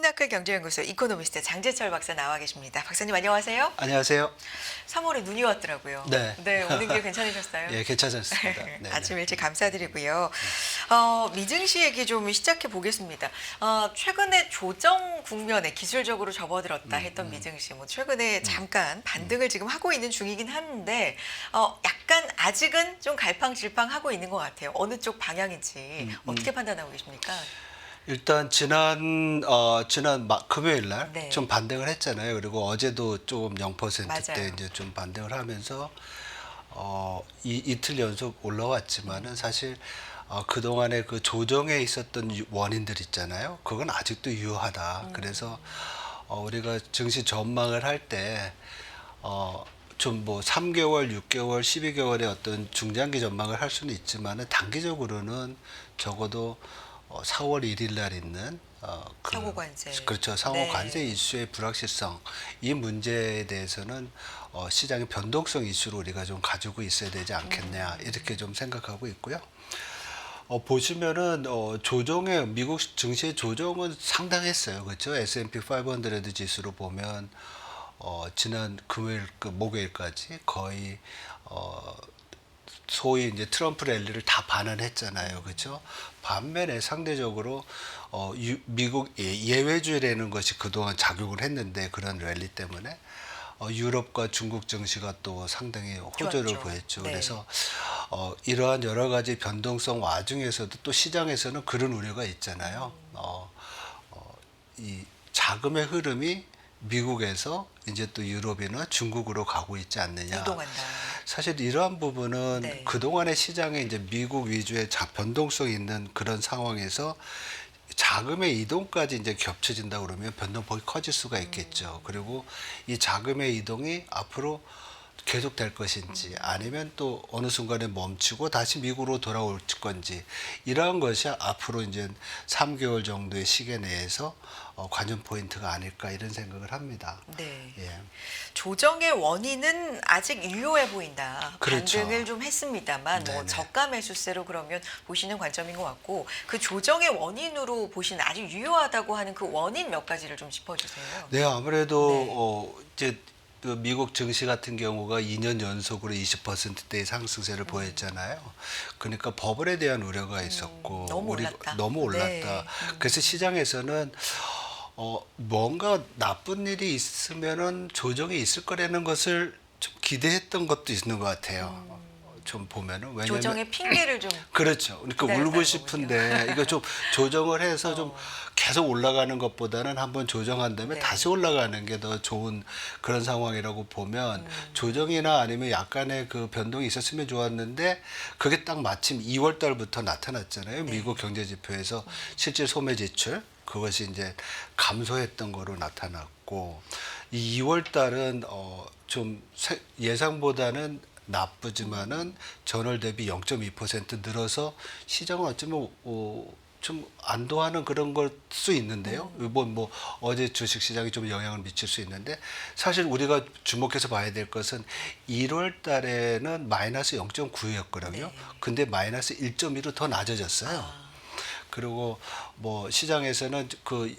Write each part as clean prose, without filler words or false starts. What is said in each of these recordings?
피나클 경제연구소 이코노미스트 장재철 박사 나와 계십니다. 박사님 안녕하세요. 안녕하세요. 3월에 눈이 왔더라고요. 네. 오는 길 괜찮으셨어요? 예, 괜찮았습니다. 네, 아침 일찍 감사드리고요. 미증시 얘기 좀 시작해 보겠습니다. 최근에 조정 국면에 기술적으로 접어들었다 했던 미증시, 뭐 최근에 잠깐 반등을 지금 하고 있는 중이긴 한데 약간 아직은 좀 갈팡질팡하고 있는 것 같아요. 어느 쪽 방향인지 어떻게 판단하고 계십니까? 일단 지난 금요일 날 네. 좀 반등을 했잖아요. 그리고 어제도 조금 0%대 맞아요. 이제 좀 반등을 하면서 이틀 연속 올라왔지만은 사실 그동안에 그 조정에 있었던 원인들 있잖아요. 그건 아직도 유효하다. 그래서 우리가 증시 전망을 할 때 좀 뭐 3개월, 6개월, 12개월의 어떤 중장기 전망을 할 수는 있지만은 단기적으로는 적어도 4월 1일 날 있는 상호 관세. 그렇죠. 상호 네. 관세 이슈의 불확실성 이 문제에 대해서는 시장의 변동성 이슈로 우리가 좀 가지고 있어야 되지 않겠냐 이렇게 좀 생각하고 있고요. 보시면은 조정의 미국 증시의 조정은 상당했어요. 그렇죠? S&P 500 지수로 보면 지난 금요일 목요일까지 거의 소위 이제 트럼프 랠리를 다 반환했잖아요. 그렇죠? 반면에 상대적으로 미국 예외주라는 것이 그동안 작용을 했는데 그런 랠리 때문에 유럽과 중국 증시가 또 상당히 호조를 좋았죠. 보였죠. 네. 그래서 이러한 여러 가지 변동성 와중에서도 또 시장에서는 그런 우려가 있잖아요. 이 자금의 흐름이 미국에서 이제 또 유럽이나 중국으로 가고 있지 않느냐. 이동한다. 사실 이러한 부분은 네. 그동안의 시장에 이제 미국 위주의 변동성이 있는 그런 상황에서 자금의 이동까지 이제 겹쳐진다 그러면 변동폭이 커질 수가 있겠죠. 그리고 이 자금의 이동이 앞으로 계속될 것인지 아니면 또 어느 순간에 멈추고 다시 미국으로 돌아올 건지 이러한 것이 앞으로 이제 3개월 정도의 시기 내에서 관전 포인트가 아닐까 이런 생각을 합니다. 네. 예. 조정의 원인은 아직 유효해 보인다. 그렇죠. 반등을 좀 했습니다만 뭐 네네. 저가 매수세로 그러면 보시는 관점인 것 같고 그 조정의 원인으로 보시는 아주 유효하다고 하는 그 원인 몇 가지를 좀 짚어주세요. 네, 아무래도 네. 이제 그 미국 증시 같은 경우가 2년 연속으로 20%대의 상승세를 보였잖아요. 그러니까 버블에 대한 우려가 있었고 너무 올랐다. 너무 올랐다. 네. 그래서 시장에서는 뭔가 나쁜 일이 있으면은 조정이 있을 거라는 것을 좀 기대했던 것도 있는 것 같아요. 좀 보면은 왜냐면 조정의 핑계를 좀 그렇죠. 그러니까 기다렸다는 울고 싶은데 이거 좀 조정을 해서 좀 계속 올라가는 것보다는 한번 조정한 다음에 네. 다시 올라가는 게 더 좋은 그런 상황이라고 보면 조정이나 아니면 약간의 그 변동이 있었으면 좋았는데 그게 딱 마침 2월 달부터 나타났잖아요. 네. 미국 경제 지표에서 실질 소매 지출 그것이 이제 감소했던 거로 나타났고 이 2월 달은 좀 예상보다는 나쁘지만은 전월 대비 0.2% 늘어서 시장은 어쩌면 좀 안도하는 그런 걸 수 있는데요. 뭐 어제 주식 시장이 좀 영향을 미칠 수 있는데 사실 우리가 주목해서 봐야 될 것은 1월 달에는 마이너스 0.9였거든요. 네. 근데 마이너스 1.2로 더 낮아졌어요. 그리고 뭐 시장에서는 그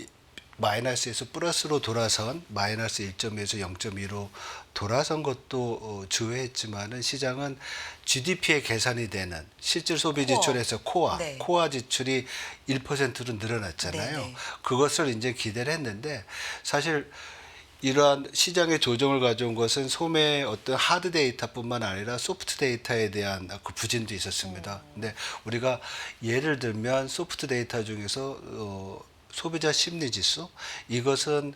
마이너스에서 플러스로 돌아선 마이너스 1.2에서 0.2로 돌아선 것도 주요했지만은 시장은 GDP에 계산이 되는 실질 소비 코어. 지출에서 코아, 네. 코아 지출이 1%로 늘어났잖아요. 네, 네. 그것을 이제 기대를 했는데 사실 이러한 시장의 조정을 가져온 것은 소매의 어떤 하드 데이터뿐만 아니라 소프트 데이터에 대한 그 부진도 있었습니다. 근데 우리가 예를 들면 소프트 데이터 중에서 소비자 심리 지수 이것은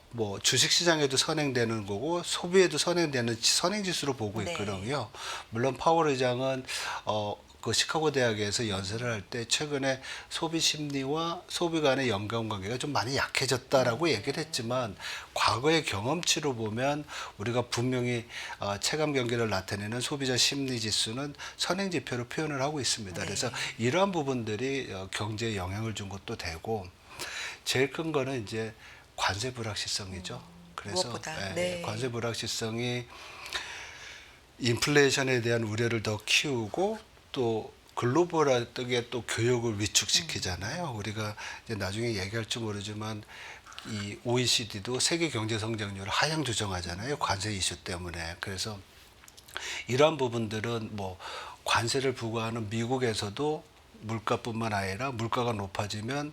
뭐 주식 시장에도 선행되는 거고 소비에도 선행되는 선행 지수로 보고 네. 있거든요. 물론 파월 의장은 그 시카고 대학에서 연설을 할 때 최근에 소비 심리와 소비 간의 연관관계가 좀 많이 약해졌다라고 얘기를 했지만 과거의 경험치로 보면 우리가 분명히 체감 경기를 나타내는 소비자 심리 지수는 선행 지표로 표현을 하고 있습니다. 네. 그래서 이러한 부분들이 경제에 영향을 준 것도 되고 제일 큰 거는 이제 관세 불확실성이죠. 그래서 무엇보다. 네. 관세 불확실성이 인플레이션에 대한 우려를 더 키우고 또 글로벌하게 또 교육을 위축시키잖아요. 우리가 이제 나중에 얘기할지 모르지만 이 OECD도 세계 경제 성장률을 하향 조정하잖아요. 관세 이슈 때문에. 그래서 이러한 부분들은 뭐 관세를 부과하는 미국에서도 물가뿐만 아니라 물가가 높아지면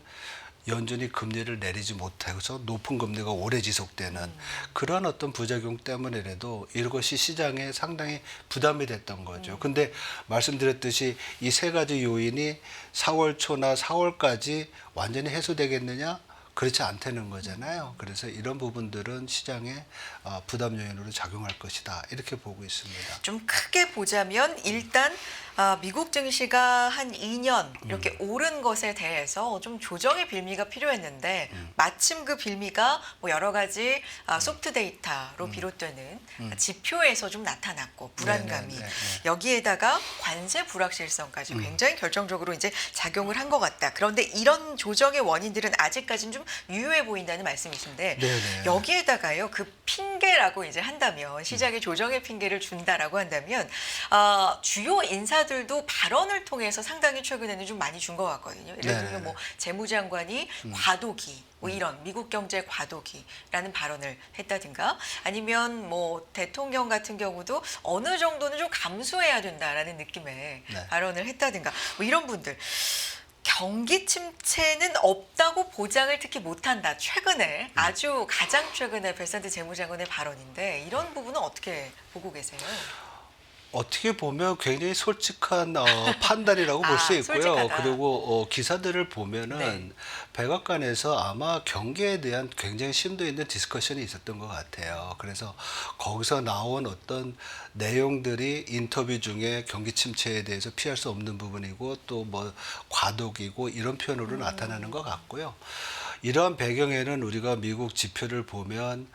연준이 금리를 내리지 못해서 높은 금리가 오래 지속되는 그런 어떤 부작용 때문에라도 이것이 시장에 상당히 부담이 됐던 거죠. 근데 말씀드렸듯이 이 세 가지 요인이 4월 초나 4월까지 완전히 해소되겠느냐? 그렇지 않다는 거잖아요. 그래서 이런 부분들은 시장에 부담 요인으로 작용할 것이다. 이렇게 보고 있습니다. 좀 크게 보자면 일단 미국 증시가 한 2년 이렇게 오른 것에 대해서 좀 조정의 빌미가 필요했는데 마침 그 빌미가 뭐 여러 가지 소프트 데이터로 비롯되는 지표에서 좀 나타났고 불안감이 네네네. 여기에다가 관세 불확실성까지 굉장히 결정적으로 이제 작용을 한 것 같다. 그런데 이런 조정의 원인들은 아직까지는 좀 유효해 보인다는 말씀이신데 네네. 여기에다가요 그 핑계라고 이제 한다면 시장에 조정의 핑계를 준다라고 한다면 주요 인사들도 발언을 통해서 상당히 최근에는 좀 많이 준 것 같거든요. 예를 들면 네네. 뭐 재무장관이 과도기 뭐 이런 미국 경제 과도기라는 발언을 했다든가 아니면 뭐 대통령 같은 경우도 어느 정도는 좀 감수해야 된다라는 느낌의 네. 발언을 했다든가 뭐 이런 분들. 경기 침체는 없다고 보장을 특히 못한다. 최근에 아주 가장 최근에 베산트 재무장관의 발언인데 이런 부분은 어떻게 보고 계세요? 어떻게 보면 굉장히 솔직한 판단이라고 볼 수 있고요. 솔직하다. 그리고 기사들을 보면은 네. 백악관에서 아마 경기에 대한 굉장히 심도 있는 디스커션이 있었던 것 같아요. 그래서 거기서 나온 어떤 내용들이 인터뷰 중에 경기 침체에 대해서 피할 수 없는 부분이고 또 뭐 과도기고 이런 표현으로 나타나는 것 같고요. 이러한 배경에는 우리가 미국 지표를 보면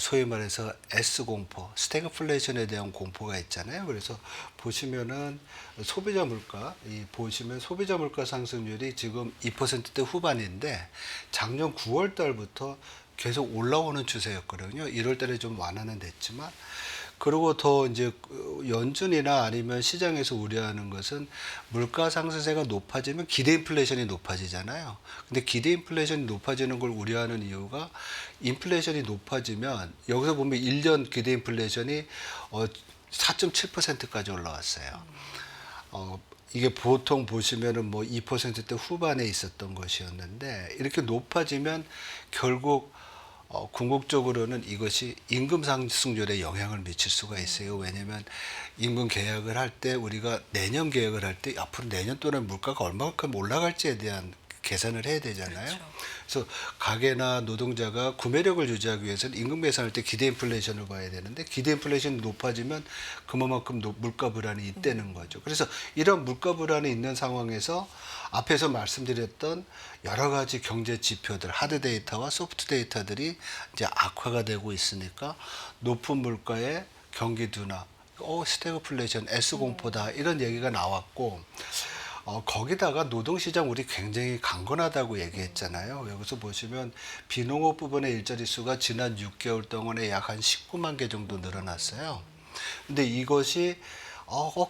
소위 말해서 S공포, 스태그플레이션에 대한 공포가 있잖아요. 그래서 보시면은 소비자 물가, 보시면 소비자 물가 상승률이 지금 2%대 후반인데 작년 9월 달부터 계속 올라오는 추세였거든요. 1월 달에 좀 완화는 됐지만 그리고 더 이제 연준이나 아니면 시장에서 우려하는 것은 물가 상승세가 높아지면 기대 인플레이션이 높아지잖아요. 근데 기대 인플레이션이 높아지는 걸 우려하는 이유가 인플레이션이 높아지면 여기서 보면 1년 기대 인플레이션이 4.7%까지 올라왔어요. 이게 보통 보시면은 뭐 2%대 후반에 있었던 것이었는데 이렇게 높아지면 결국 궁극적으로는 이것이 임금 상승률에 영향을 미칠 수가 있어요. 왜냐하면 임금 계약을 할 때 우리가 내년 계약을 할 때 앞으로 내년 동안 물가가 얼마큼 올라갈지에 대한 계산을 해야 되잖아요. 그렇죠. 그래서 가게나 노동자가 구매력을 유지하기 위해서는 임금 계산할 때 기대 인플레이션을 봐야 되는데 기대 인플레이션이 높아지면 그만큼 물가 불안이 있다는 거죠. 그래서 이런 물가 불안이 있는 상황에서 앞에서 말씀드렸던 여러 가지 경제 지표들, 하드 데이터와 소프트 데이터들이 이제 악화가 되고 있으니까 높은 물가의 경기 둔화, 스태그플레이션, S공포다 이런 얘기가 나왔고 거기다가 노동시장 우리 굉장히 강건하다고 얘기했잖아요. 여기서 보시면 비농업 부분의 일자리 수가 지난 6개월 동안에 약 한 19만 개 정도 늘어났어요. 근데 이것이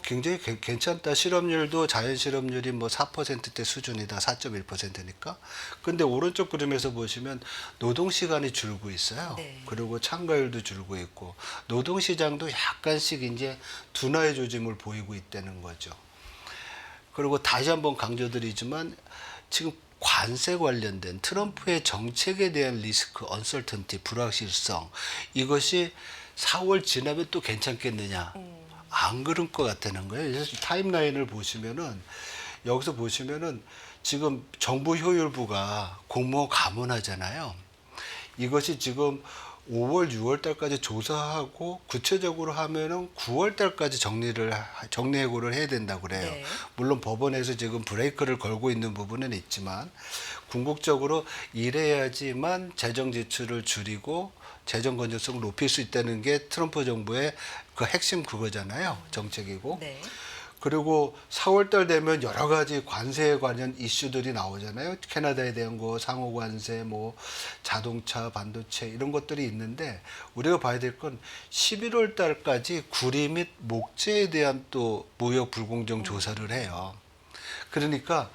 굉장히 괜찮다. 실업률도 자연 실업률이 뭐 4%대 수준이다. 4.1%니까. 근데 오른쪽 그림에서 보시면 노동 시간이 줄고 있어요. 네. 그리고 참가율도 줄고 있고 노동 시장도 약간씩 이제 둔화의 조짐을 보이고 있다는 거죠. 그리고 다시 한번 강조드리지만 지금 관세 관련된 트럼프의 정책에 대한 리스크, 언설턴티, 불확실성 이것이 4월 지나면 또 괜찮겠느냐. 안 그럴 것 같다는 거예요. 그래서 타임라인을 보시면은 여기서 보시면은 지금 정부 효율부가 공무원 감원하잖아요. 이것이 지금 5월, 6월 달까지 조사하고 구체적으로 하면은 9월 달까지 정리해고를 해야 된다고 그래요. 네. 물론 법원에서 지금 브레이크를 걸고 있는 부분은 있지만 궁극적으로 이래야지만 재정 지출을 줄이고 재정 건전성을 높일 수 있다는 게 트럼프 정부의 그 핵심 그거잖아요. 정책이고. 네. 그리고 4월 달 되면 여러 가지 관세에 관련 이슈들이 나오잖아요. 캐나다에 대한 거, 상호 관세, 뭐 자동차, 반도체 이런 것들이 있는데 우리가 봐야 될 건 11월 달까지 구리 및 목재에 대한 또 무역 불공정 조사를 해요. 그러니까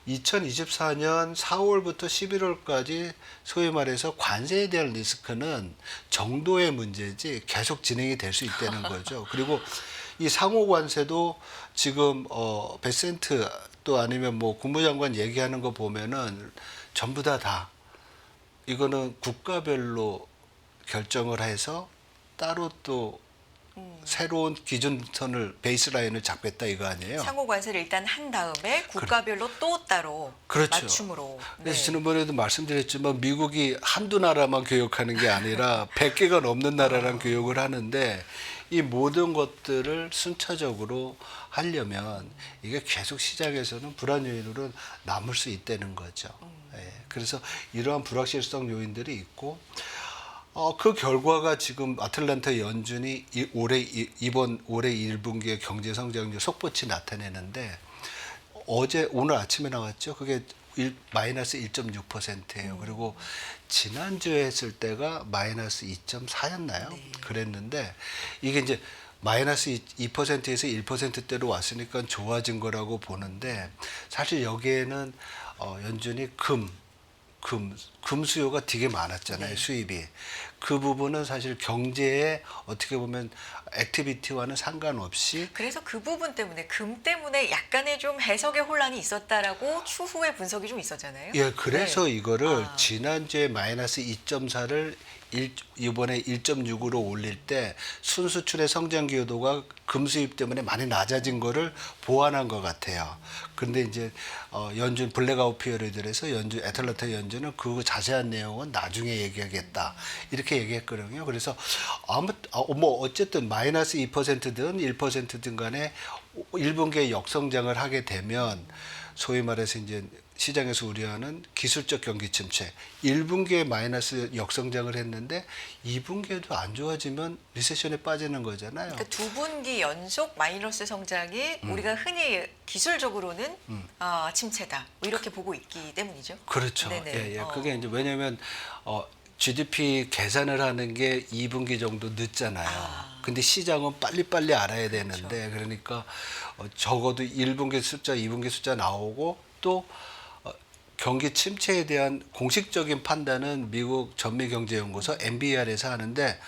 2024년 4월부터 11월까지 소위 말해서 관세에 대한 리스크는 정도의 문제지 계속 진행이 될 수 있다는 거죠. 그리고 이 상호 관세도 지금 베센트 또 아니면 뭐 국무장관 얘기하는 거 보면은 전부 다 이거는 국가별로 결정을 해서 따로 또 새로운 기준선을 베이스라인을 잡겠다 이거 아니에요? 상호 관세를 일단 한 다음에 국가별로 또 따로 그렇죠. 맞춤으로. 그래서 지난번에도 말씀드렸지만 미국이 한두 나라만 교역하는 게 아니라 100개가 넘는 나라랑 교역을 하는데 이 모든 것들을 순차적으로 하려면 이게 계속 시장에서는 불안 요인으로 남을 수 있다는 거죠. 예, 그래서 이러한 불확실성 요인들이 있고 그 결과가 지금 아틀란타 연준이 이번 올해 1분기의 경제 성장률 속보치 나타내는데 오늘 아침에 나왔죠. 그게 마이너스 1.6%예요. 그리고 지난주에 했을 때가 마이너스 2.4였나요? 네. 그랬는데 이게 이제 마이너스 2%에서 1%대로 왔으니까 좋아진 거라고 보는데 사실 여기에는 연준이 금 수요가 되게 많았잖아요. 네. 수입이. 그 부분은 사실 경제에 어떻게 보면 액티비티와는 상관없이 그래서 그 부분 때문에 금 때문에 약간의 좀 해석의 혼란이 있었다라고 추후에 분석이 좀 있었잖아요. 예, 그래서 네. 이거를 지난주에 마이너스 2.4를 이번에 1.6으로 올릴 때 순수출의 성장 기여도가 금 수입 때문에 많이 낮아진 거를 보완한 것 같아요. 근데 이제 연준 블랙아웃 피어리드에서 애틀란타 연준은 그 자세한 내용은 나중에 얘기하겠다 이렇게 얘기했거든요. 그래서 뭐 어쨌든 마이너스 2%든 1%든 간에 1분기에 역성장을 하게 되면 소위 말해서 이제 시장에서 우려하는 기술적 경기 침체. 1분기에 마이너스 역성장을 했는데 2분기에도 안 좋아지면 리세션에 빠지는 거잖아요. 그러니까 두 분기 연속 마이너스 성장이 우리가 흔히 기술적으로는 침체다. 뭐 이렇게 보고 있기 때문이죠. 그렇죠. 네네. 예, 예. 그게 이제 왜냐면 GDP 계산을 하는 게 2분기 정도 늦잖아요. 근데 시장은 빨리빨리 알아야 되는데 그러니까 적어도 1분기 숫자, 2분기 숫자 나오고 또 경기 침체에 대한 공식적인 판단은 미국 전미경제연구소 NBR에서 하는데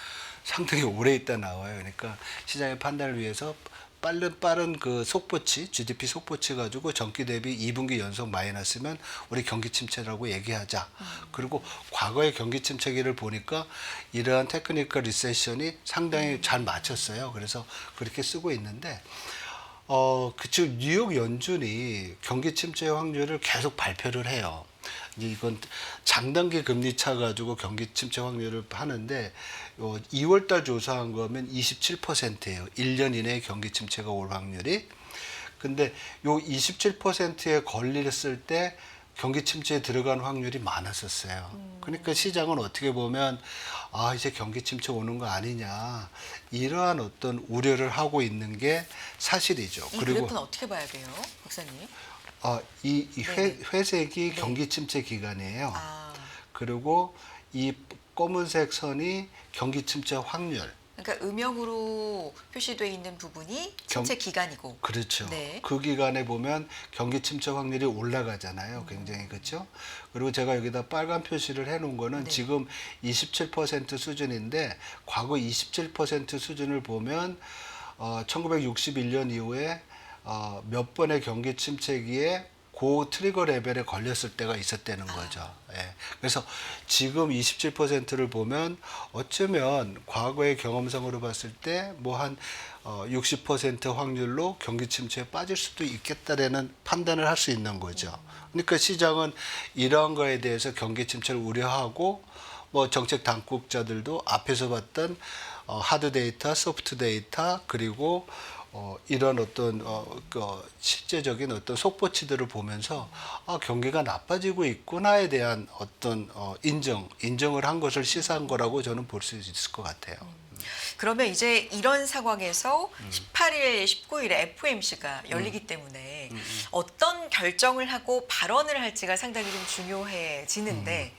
상당히 오래 있다 나와요. 그러니까 시장의 판단을 위해서 빠른 그 속보치, GDP 속보치 가지고 전기 대비 2분기 연속 마이너스면 우리 경기 침체라고 얘기하자. 그리고 과거의 경기 침체기를 보니까 이러한 테크니컬 리세션이 상당히 잘 맞췄어요. 그래서 그렇게 쓰고 있는데 지금 뉴욕 연준이 경기 침체 확률을 계속 발표를 해요. 이제 이건 장단기 금리 차 가지고 경기 침체 확률을 하는데 2월 달 조사한 거면 27%예요. 1년 이내에 경기 침체가 올 확률이. 근데 요 27%에 걸렸을 때 경기 침체에 들어간 확률이 많았었어요. 그러니까 시장은 어떻게 보면 이제 경기 침체 오는 거 아니냐 이러한 어떤 우려를 하고 있는 게 사실이죠. 이 그래프는 어떻게 봐야 돼요, 박사님? 이 네네. 회색이 네. 경기 침체 기간이에요. 아, 그리고 이 검은색 선이 경기 침체 확률. 그러니까 음영으로 표시되어 있는 부분이 침체 기간이고. 그렇죠. 네. 그 기간에 보면 경기 침체 확률이 올라가잖아요. 굉장히 그렇죠. 그리고 제가 여기다 빨간 표시를 해놓은 거는 네. 지금 27% 수준인데 과거 27% 수준을 보면 1961년 이후에 몇 번의 경기 침체기에 그 트리거 레벨에 걸렸을 때가 있었다는 거죠. 예. 그래서 지금 27%를 보면 어쩌면 과거의 경험상으로 봤을 때 뭐 한 60% 확률로 경기 침체에 빠질 수도 있겠다라는 판단을 할 수 있는 거죠. 그러니까 시장은 이러한 거에 대해서 경기 침체를 우려하고 뭐 정책 당국자들도 앞에서 봤던 하드 데이터, 소프트 데이터 그리고 이런 어떤 실제적인 어떤 속보치들을 보면서 경기가 나빠지고 있구나에 대한 어떤 인정을 한 것을 시사한 거라고 저는 볼 수 있을 것 같아요. 그러면 이제 이런 상황에서 18일, 19일에 FOMC가 열리기 때문에 어떤 결정을 하고 발언을 할지가 상당히 좀 중요해지는데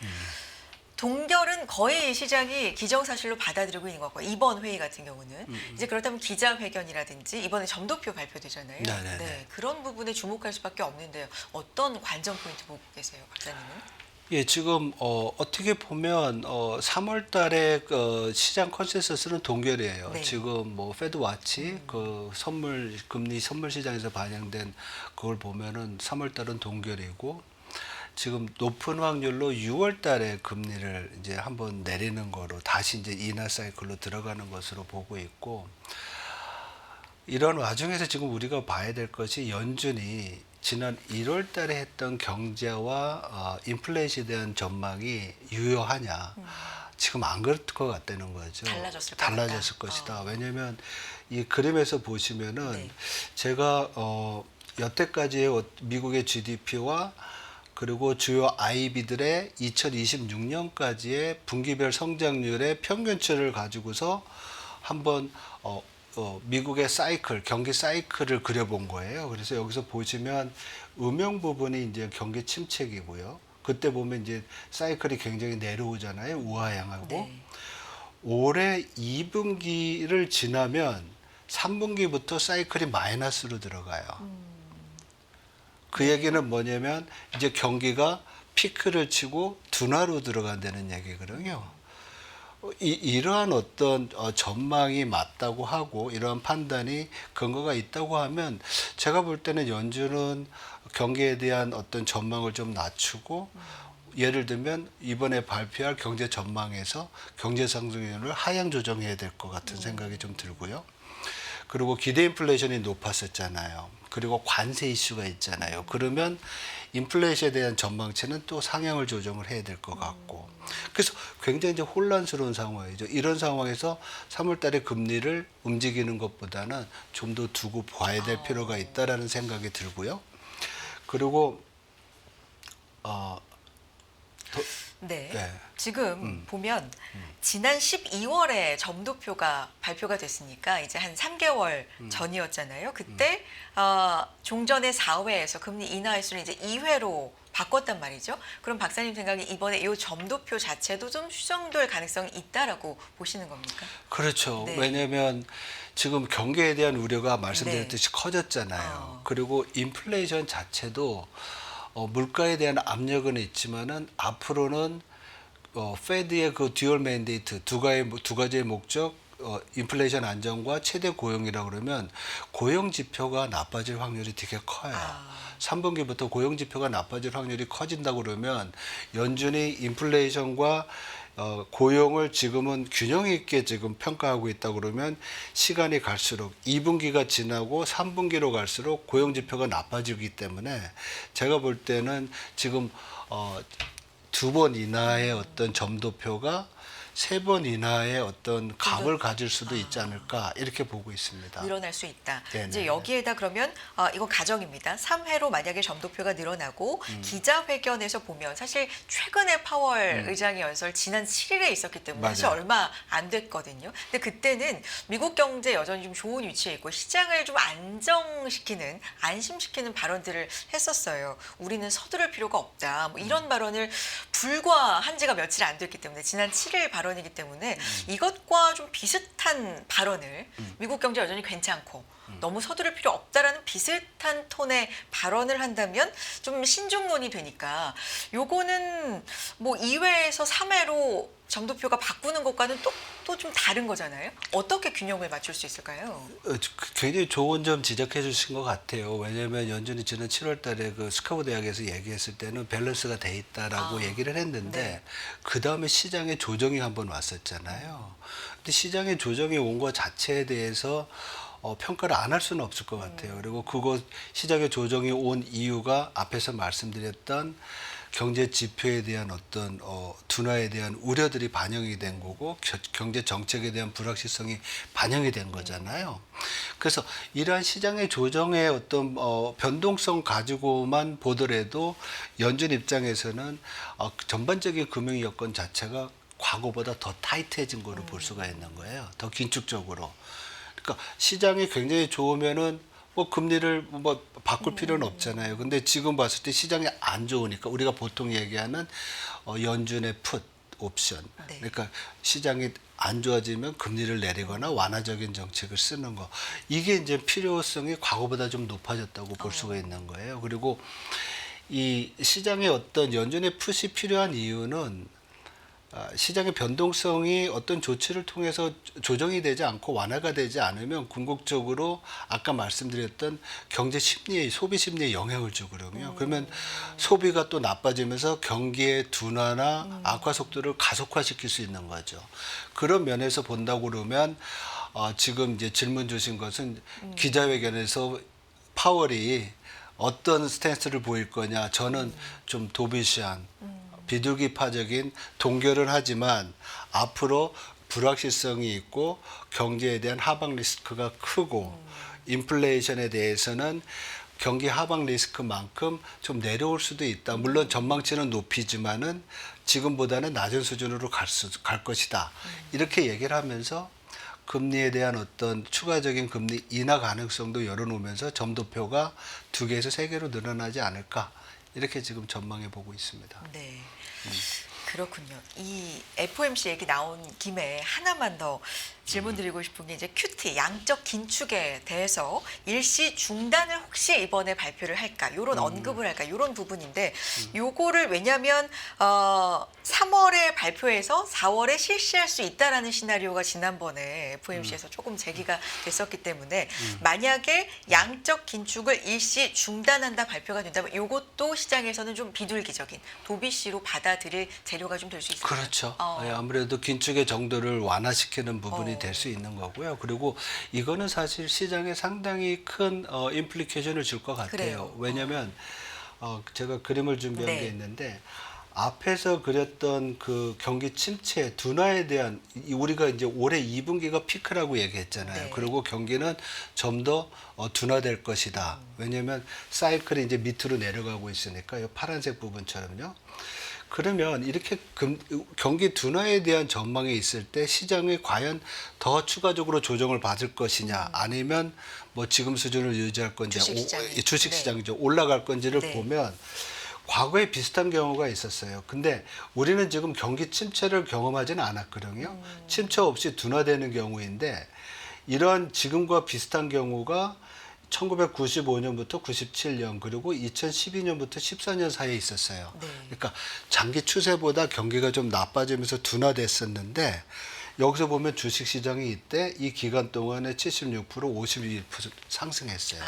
동결은 거의 시장이 기정사실로 받아들이고 있는 것 같고 이번 회의 같은 경우는 이제 그렇다면 기자회견이라든지 이번에 점도표 발표되잖아요. 네네네. 네, 그런 부분에 주목할 수밖에 없는데요. 어떤 관전 포인트 보고 계세요, 박사님은? 예, 지금 어떻게 보면 3월 달에 그 시장 컨센서스는 동결이에요. 네. 지금 뭐 페드 와치 그 금리 선물 시장에서 반영된 그걸 보면은 3월 달은 동결이고 지금 높은 확률로 6월 달에 금리를 이제 한번 내리는 거로 다시 이제 인하 사이클로 들어가는 것으로 보고 있고 이런 와중에서 지금 우리가 봐야 될 것이 연준이 지난 1월 달에 했던 경제와 인플레이션에 대한 전망이 유효하냐. 지금 안 그럴 것 같다는 거죠. 달라졌을 것이다. 왜냐하면 이 그림에서 보시면은 네. 제가 여태까지의 미국의 GDP와 그리고 주요 IB들의 2026년까지의 분기별 성장률의 평균치를 가지고서 한번 미국의 사이클, 경기 사이클을 그려본 거예요. 그래서 여기서 보시면 음영 부분이 이제 경기 침체기고요. 그때 보면 이제 사이클이 굉장히 내려오잖아요. 우하향하고. 네. 올해 2분기를 지나면 3분기부터 사이클이 마이너스로 들어가요. 그 얘기는 뭐냐면 이제 경기가 피크를 치고 둔화로 들어간다는 얘기거든요. 이러한 어떤 전망이 맞다고 하고 이러한 판단이 근거가 있다고 하면 제가 볼 때는 연준은 경기에 대한 어떤 전망을 좀 낮추고 예를 들면 이번에 발표할 경제 전망에서 경제 상승률을 하향 조정해야 될 것 같은 생각이 좀 들고요. 그리고 기대 인플레이션이 높았었잖아요. 그리고 관세 이슈가 있잖아요. 그러면 인플레이션에 대한 전망치는 또 상향을 조정을 해야 될 것 같고. 그래서 굉장히 이제 혼란스러운 상황이죠. 이런 상황에서 3월 달에 금리를 움직이는 것보다는 좀 더 두고 봐야 될 필요가 있다라는 생각이 들고요. 그리고 네. 네. 지금 보면 지난 12월에 점도표가 발표가 됐으니까 이제 한 3개월 전이었잖아요. 그때 종전의 4회에서 금리 인하 횟수를 이제 2회로 바꿨단 말이죠. 그럼 박사님 생각에 이번에 이 점도표 자체도 좀 수정될 가능성이 있다라고 보시는 겁니까? 그렇죠. 네. 왜냐하면 지금 경기에 대한 우려가 말씀드렸듯이 커졌잖아요. 그리고 인플레이션 자체도 물가에 대한 압력은 있지만은 앞으로는 페드의 그 듀얼 맨데이트 두 가지의 목적 인플레이션 안정과 최대 고용이라고 그러면 고용 지표가 나빠질 확률이 되게 커요. 3분기부터 고용 지표가 나빠질 확률이 커진다고 그러면 연준이 인플레이션과 고용을 지금은 균형 있게 지금 평가하고 있다 그러면 시간이 갈수록 2분기가 지나고 3분기로 갈수록 고용 지표가 나빠지기 때문에 제가 볼 때는 지금 2번 이하의 어떤 점도표가 3번 이하의 어떤 값을 가질 수도 있지 않을까 이렇게 보고 있습니다. 늘어날 수 있다. 네네. 이제 여기에다 그러면 이건 가정입니다. 3회로 만약에 점도표가 늘어나고 기자회견에서 보면 사실 최근에 파월 의장의 연설 지난 7일에 있었기 때문에 사실 맞아요. 얼마 안 됐거든요. 근데 그때는 미국 경제 여전히 좀 좋은 위치에 있고 시장을 좀 안정시키는 안심시키는 발언들을 했었어요. 우리는 서두를 필요가 없다. 뭐 이런 발언을 불과한 지가 며칠 안 됐기 때문에 지난 7일 발언이기 때문에 이것과 좀 비슷한 발언을 미국 경제 여전히 괜찮고 너무 서두를 필요 없다라는 비슷한 톤의 발언을 한다면 좀 신중론이 되니까 요거는 뭐 2회에서 3회로 점도표가 바꾸는 것과는 또 좀 다른 거잖아요. 어떻게 균형을 맞출 수 있을까요? 굉장히 좋은 점 지적해 주신 것 같아요. 왜냐하면 연준이 지난 7월 달에 그 스카고 대학에서 얘기했을 때는 밸런스가 돼 있다라고 얘기를 했는데 네. 그 다음에 시장에 조정이 한번 왔었잖아요. 근데 시장에 조정이 온 것 자체에 대해서 평가를 안 할 수는 없을 것 같아요. 그리고 그거 시장에 조정이 온 이유가 앞에서 말씀드렸던 경제 지표에 대한 어떤 둔화에 대한 우려들이 반영이 된 거고 경제 정책에 대한 불확실성이 반영이 된 거잖아요. 그래서 이러한 시장의 조정의 어떤 변동성 가지고만 보더라도 연준 입장에서는 전반적인 금융 여건 자체가 과거보다 더 타이트해진 거로 볼 수가 있는 거예요. 더 긴축적으로. 그러니까 시장이 굉장히 좋으면은 뭐 금리를 뭐 바꿀 필요는 없잖아요. 근데 지금 봤을 때 시장이 안 좋으니까 우리가 보통 얘기하는 연준의 풋 옵션. 네. 그러니까 시장이 안 좋아지면 금리를 내리거나 완화적인 정책을 쓰는 거. 이게 이제 필요성이 과거보다 좀 높아졌다고 볼 수가 있는 거예요. 그리고 이 시장의 어떤 연준의 풋이 필요한 이유는 시장의 변동성이 어떤 조치를 통해서 조정이 되지 않고 완화가 되지 않으면 궁극적으로 아까 말씀드렸던 경제 심리에 소비 심리에 영향을 주거든요. 그러면 소비가 또 나빠지면서 경기의 둔화나 악화 속도를 가속화시킬 수 있는 거죠. 그런 면에서 본다고 그러면 지금 이제 질문 주신 것은 기자회견에서 파월이 어떤 스탠스를 보일 거냐. 저는 좀 도비시한 비둘기파적인 동결은 하지만 앞으로 불확실성이 있고 경제에 대한 하방 리스크가 크고 인플레이션에 대해서는 경기 하방 리스크만큼 좀 내려올 수도 있다. 물론 전망치는 높이지만은 지금보다는 낮은 수준으로 갈 것이다. 이렇게 얘기를 하면서 금리에 대한 어떤 추가적인 금리 인하 가능성도 열어놓으면서 점도표가 2개에서 3개로 늘어나지 않을까. 이렇게 지금 전망해 보고 있습니다. 네. 그렇군요. 이 FOMC 얘기 나온 김에 하나만 더 질문 드리고 싶은 게 이제 QT 양적 긴축에 대해서 일시 중단을 혹시 이번에 발표를 할까? 요런 언급을 할까? 요런 부분인데 요거를 왜냐면 3월에 발표해서 4월에 실시할 수 있다라는 시나리오가 지난번에 FOMC에서 조금 제기가 됐었기 때문에 만약에 양적 긴축을 일시 중단한다 발표가 된다면 요것도 시장에서는 좀 비둘기적인 도비씨로 받아들일 재료가 좀 될 수 있을까요? 그렇죠. 예, 아무래도 긴축의 정도를 완화시키는 부분이 될 수 있는 거고요. 그리고 이거는 사실 시장에 상당히 큰 임플리케이션을 줄 것 같아요. 그래요. 왜냐하면 제가 그림을 준비한 네. 게 있는데 앞에서 그렸던 그 경기 침체 둔화에 대한 우리가 이제 올해 2분기가 피크라고 얘기했잖아요. 네. 그리고 경기는 좀 더 둔화될 것이다. 왜냐하면 사이클이 이제 밑으로 내려가고 있으니까 이 파란색 부분처럼요. 그러면 이렇게 경기 둔화에 대한 전망이 있을 때 시장이 과연 더 추가적으로 조정을 받을 것이냐 아니면 뭐 지금 수준을 유지할 건지 주식시장이죠. 올라갈 건지를 네. 보면 과거에 비슷한 경우가 있었어요. 근데 우리는 지금 경기 침체를 경험하지는 않았거든요. 침체 없이 둔화되는 경우인데 이런 지금과 비슷한 경우가 1995년부터 97년 그리고 2012년부터 14년 사이에 있었어요. 네. 그러니까 장기 추세보다 경기가 좀 나빠지면서 둔화됐었는데 여기서 보면 주식시장이 이때 이 기간 동안에 76%, 52% 상승했어요.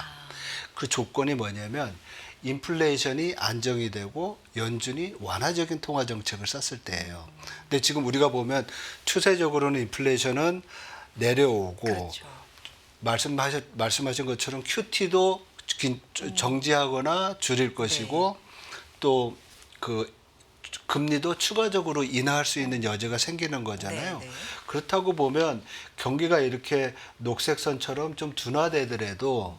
그 조건이 뭐냐면 인플레이션이 안정이 되고 연준이 완화적인 통화 정책을 썼을 때예요. 근데 지금 우리가 보면 추세적으로는 인플레이션은 내려오고 그렇죠. 말씀하신 것처럼 QT도 정지하거나 줄일 것이고 또 그 금리도 추가적으로 인하할 수 있는 여지가 생기는 거잖아요. 네, 네. 그렇다고 보면 경기가 이렇게 녹색선처럼 좀 둔화되더라도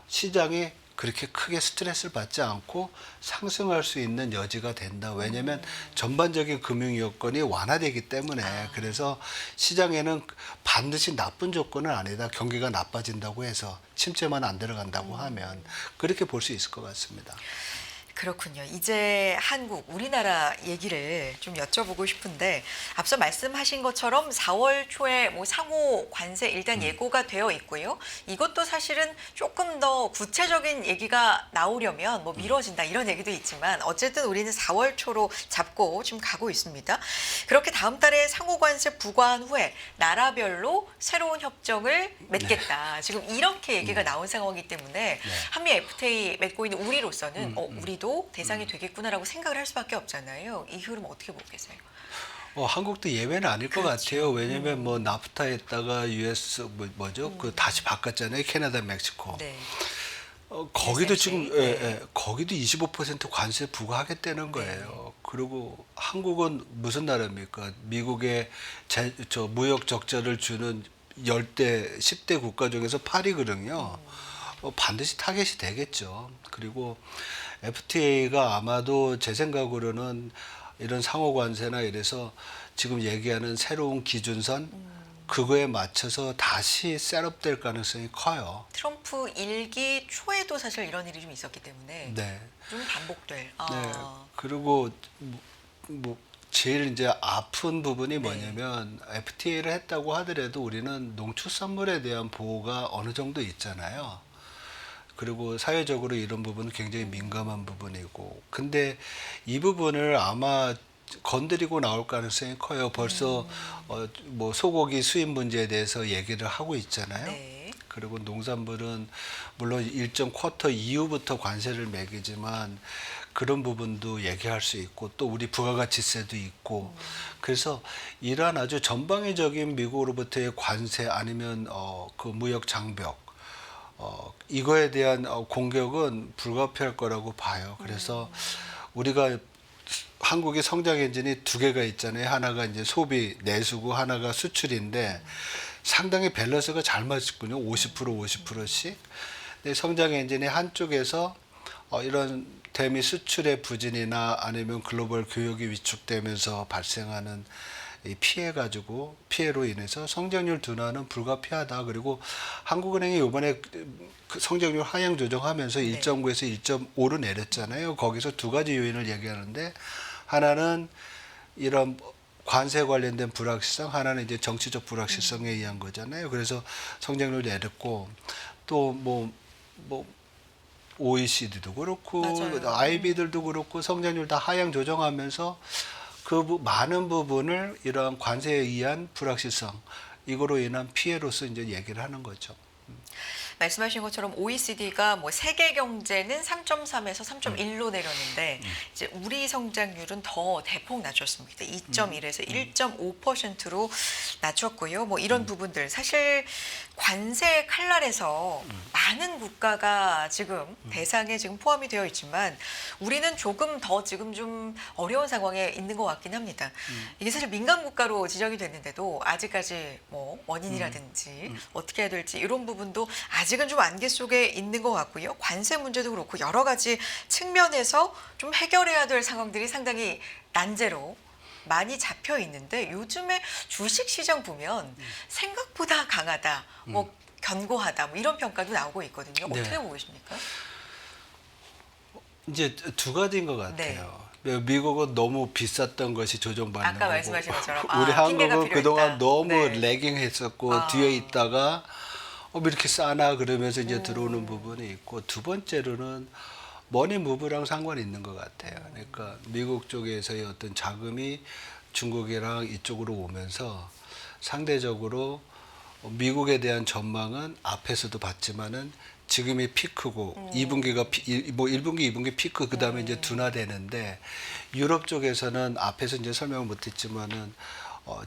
시장이 그렇게 크게 스트레스를 받지 않고 상승할 수 있는 여지가 된다. 왜냐하면 전반적인 금융 여건이 완화되기 때문에 그래서 시장에는 반드시 나쁜 조건은 아니다. 경기가 나빠진다고 해서 침체만 안 들어간다고 하면 그렇게 볼 수 있을 것 같습니다. 그렇군요. 이제 한국, 우리나라 얘기를 좀 여쭤보고 싶은데 앞서 말씀하신 것처럼 4월 초에 뭐 상호 관세 일단 예고가 되어 있고요. 이것도 사실은 조금 더 구체적인 얘기가 나오려면 뭐 미뤄진다 이런 얘기도 있지만 어쨌든 우리는 4월 초로 잡고 지금 가고 있습니다. 그렇게 다음 달에 상호 관세 부과한 후에 나라별로 새로운 협정을 맺겠다. 지금 이렇게 얘기가 나온 상황이기 때문에 한미 FTA 맺고 있는 우리로서는 우리도 대상이 되겠구나라고 생각을 할 수밖에 없잖아요. 이 흐름 어떻게 보고 계세요? 한국도 예외는 아닐 것 그렇죠. 같아요. 왜냐면 뭐 나프타에다가 US 뭐죠? 그 다시 바꿨잖아요. 캐나다, 멕시코. 네. 거기도 지금 네. 거기도 25% 관세 부과하겠다는 거예요. 그리고 한국은 무슨 나라입니까? 미국의 저 무역 적자를 주는 10대, 10대 국가 중에서 8위거든요. 반드시 타겟이 되겠죠. 그리고 FTA가 아마도 제 생각으로는 이런 상호 관세나 이래서 지금 얘기하는 새로운 기준선 그거에 맞춰서 다시 셋업될 가능성이 커요. 트럼프 일기 초에도 사실 이런 일이 좀 있었기 때문에 네. 좀 반복될. 네. 아. 그리고 뭐 제일 이제 아픈 부분이 네. 뭐냐면 FTA를 했다고 하더라도 우리는 농축산물에 대한 보호가 어느 정도 있잖아요. 그리고 사회적으로 이런 부분은 굉장히 민감한 부분이고, 근데 이 부분을 아마 건드리고 나올 가능성이 커요. 벌써 뭐 소고기 수입 문제에 대해서 얘기를 하고 있잖아요. 네. 그리고 농산물은 물론 일정 쿼터 이후부터 관세를 매기지만 그런 부분도 얘기할 수 있고 또 우리 부가가치세도 있고 그래서 이러한 아주 전방위적인 미국으로부터의 관세 아니면 그 무역 장벽 이거에 대한 공격은 불가피할 거라고 봐요. 그래서 우리가 한국의 성장 엔진이 두 개가 있잖아요. 하나가 이제 소비 내수고 하나가 수출인데 상당히 밸런스가 잘 맞거든요. 50% 50%씩. 근데 성장 엔진의 한쪽에서 이런 대미 수출의 부진이나 아니면 글로벌 교역이 위축되면서 발생하는 이 피해로 인해서 성장률 둔화는 불가피하다. 그리고 한국은행이 이번에 그 성장률 하향 조정하면서 네. 1.9에서 1.5로 내렸잖아요. 거기서 두 가지 요인을 얘기하는데 하나는 이런 관세 관련된 불확실성, 하나는 이제 정치적 불확실성에 의한 거잖아요. 그래서 성장률 내렸고 또 뭐 OECD도 그렇고 맞아요. IB들도 그렇고 성장률 다 하향 조정하면서 많은 부분을 이러한 관세에 의한 불확실성 이거로 인한 피해로서 이제 얘기를 하는 거죠. 말씀하신 것처럼 OECD가 뭐 세계 경제는 3.3에서 3.1로 내렸는데 이제 우리 성장률은 더 대폭 낮췄습니다. 2.1에서 1.5%로 낮췄고요. 뭐 이런 부분들 사실 관세 칼날에서 많은 국가가 지금 대상에 지금 포함이 되어 있지만 우리는 조금 더 지금 좀 어려운 상황에 있는 것 같긴 합니다. 이게 사실 민간 국가로 지정이 됐는데도 아직까지 뭐 원인이라든지 어떻게 해야 될지 이런 부분도 아직은 좀 안개 속에 있는 것 같고요. 관세 문제도 그렇고 여러 가지 측면에서 좀 해결해야 될 상황들이 상당히 난제로 많이 잡혀 있는데 요즘에 주식 시장 보면 생각보다 강하다, 뭐 견고하다, 뭐 이런 평가도 나오고 있거든요. 어떻게 네. 보고 계십니까? 이제 두 가지인 것 같아요. 미국은 너무 비쌌던 것이 조정받는 아까 거고 말씀하신 것처럼 우리 핑계가 한국은 필요 그동안 있다. 너무 네. 레깅했었고 뒤에 있다가 왜 이렇게 싸나 그러면서 이제 들어오는 부분이 있고 두 번째로는 머니 무브랑 상관이 있는 것 같아요. 그러니까 미국 쪽에서의 어떤 자금이 중국이랑 이쪽으로 오면서 상대적으로 미국에 대한 전망은 앞에서도 봤지만은 지금이 피크고 2분기가 뭐 1분기, 2분기 피크 그다음에 이제 둔화되는데 유럽 쪽에서는 앞에서 이제 설명을 못 했지만은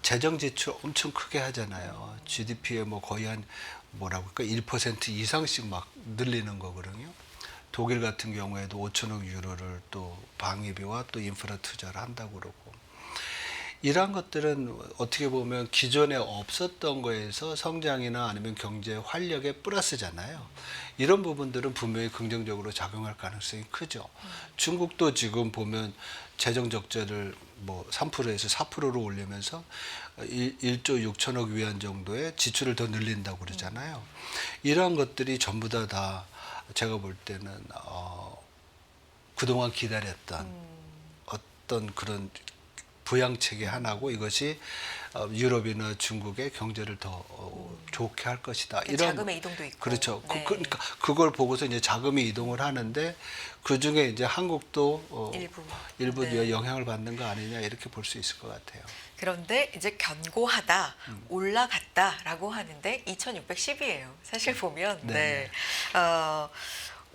재정 지출 엄청 크게 하잖아요. GDP에 뭐 거의 한 뭐라고 할까 1% 이상씩 막 늘리는 거거든요. 독일 같은 경우에도 5천억 유로를 또 방위비와 또 인프라 투자를 한다고 그러고 이러한 것들은 어떻게 보면 기존에 없었던 거에서 성장이나 아니면 경제 활력의 플러스잖아요. 이런 부분들은 분명히 긍정적으로 작용할 가능성이 크죠. 중국도 지금 보면 재정 적자를 뭐 3%에서 4%로 올리면서 1조 6천억 위안 정도의 지출을 더 늘린다고 그러잖아요. 이러한 것들이 전부 다 제가 볼 때는 그동안 기다렸던 어떤 그런 부양책의 하나고 이것이 유럽이나 중국의 경제를 더 좋게 할 것이다. 이런 자금의 이동도 있고. 그렇죠. 네. 그러니까 그걸 보고서 이제 자금이 이동을 하는데 그 중에 이제 한국도 일부 네. 영향을 받는 거 아니냐 이렇게 볼 수 있을 것 같아요. 그런데 이제 견고하다, 올라갔다라고 하는데 2,610이에요. 사실 보면 네.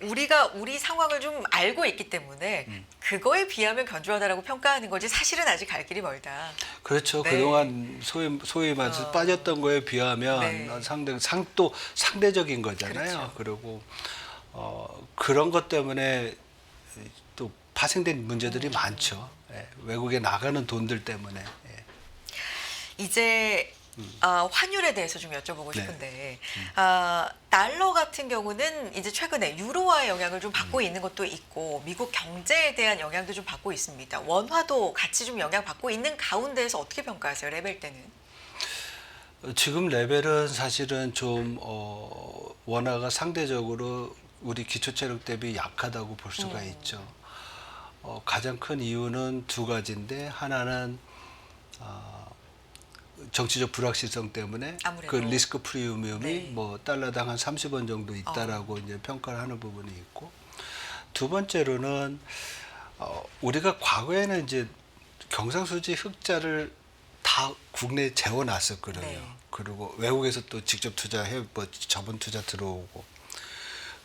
우리가 우리 상황을 좀 알고 있기 때문에 그거에 비하면 견조하다라고 평가하는 거지 사실은 아직 갈 길이 멀다. 그렇죠. 네. 그동안 소위 말해서 빠졌던 거에 비하면 네. 또 상대적인 거잖아요. 그렇죠. 그리고 그런 것 때문에 또 파생된 문제들이 많죠. 예, 외국에 나가는 돈들 때문에. 예. 이제 환율에 대해서 좀 여쭤보고 네. 싶은데 달러 같은 경우는 이제 최근에 유로화의 영향을 좀 받고 있는 것도 있고 미국 경제에 대한 영향도 좀 받고 있습니다. 원화도 같이 좀 영향 받고 있는 가운데에서 어떻게 평가하세요? 레벨 때는? 지금 레벨은 사실은 좀 원화가 상대적으로 우리 기초체력 대비 약하다고 볼 수가 있죠. 가장 큰 이유는 두 가지인데 하나는 정치적 불확실성 때문에 아무래도. 그 리스크 프리미엄이 네. 뭐 달러당 한 30원 정도 있다라고 이제 평가를 하는 부분이 있고, 두 번째로는 우리가 과거에는 이제 경상수지 흑자를 다 국내에 재워놨었거든요. 네. 그리고 외국에서 또 직접 투자해 뭐 자본 투자 들어오고.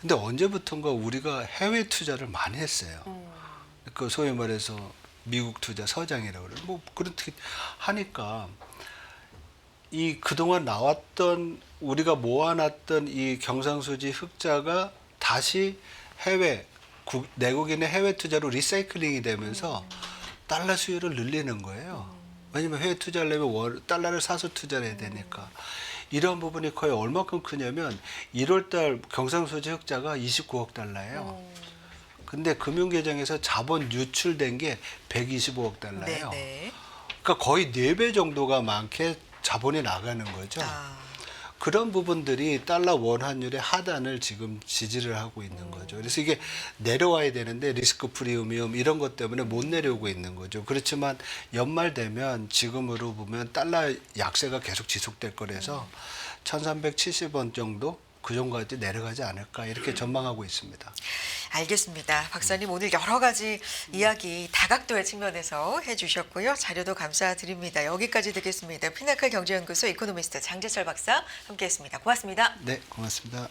근데 언제부턴가 우리가 해외 투자를 많이 했어요. 그 소위 말해서 미국 투자 서장이라고 그래요. 뭐 그렇게 하니까 이 그동안 나왔던 우리가 모아놨던 이 경상수지 흑자가 다시 내국인의 해외 투자로 리사이클링이 되면서 달러 수요를 늘리는 거예요. 왜냐면 해외 투자하려면 달러를 사서 투자를 해야 되니까. 이런 부분이 거의 얼마큼 크냐면 1월달 경상수지 흑자가 29억 달러예요. 근데 금융계정에서 자본 유출된 게 125억 달러예요. 네. 그러니까 거의 4배 정도가 많게 자본이 나가는 거죠. 그런 부분들이 달러 원 환율의 하단을 지금 지지를 하고 있는 거죠. 그래서 이게 내려와야 되는데 리스크 프리미엄 이런 것 때문에 못 내려오고 있는 거죠. 그렇지만 연말 되면 지금으로 보면 달러 약세가 계속 지속될 거라서 1370원 정도 그 정도까지 내려가지 않을까 이렇게 전망하고 있습니다. 알겠습니다. 박사님 오늘 여러 가지 이야기 다각도의 측면에서 해주셨고요. 자료도 감사드립니다. 여기까지 듣겠습니다. 피나클 경제연구소 이코노미스트 장재철 박사 함께했습니다. 고맙습니다. 네, 고맙습니다.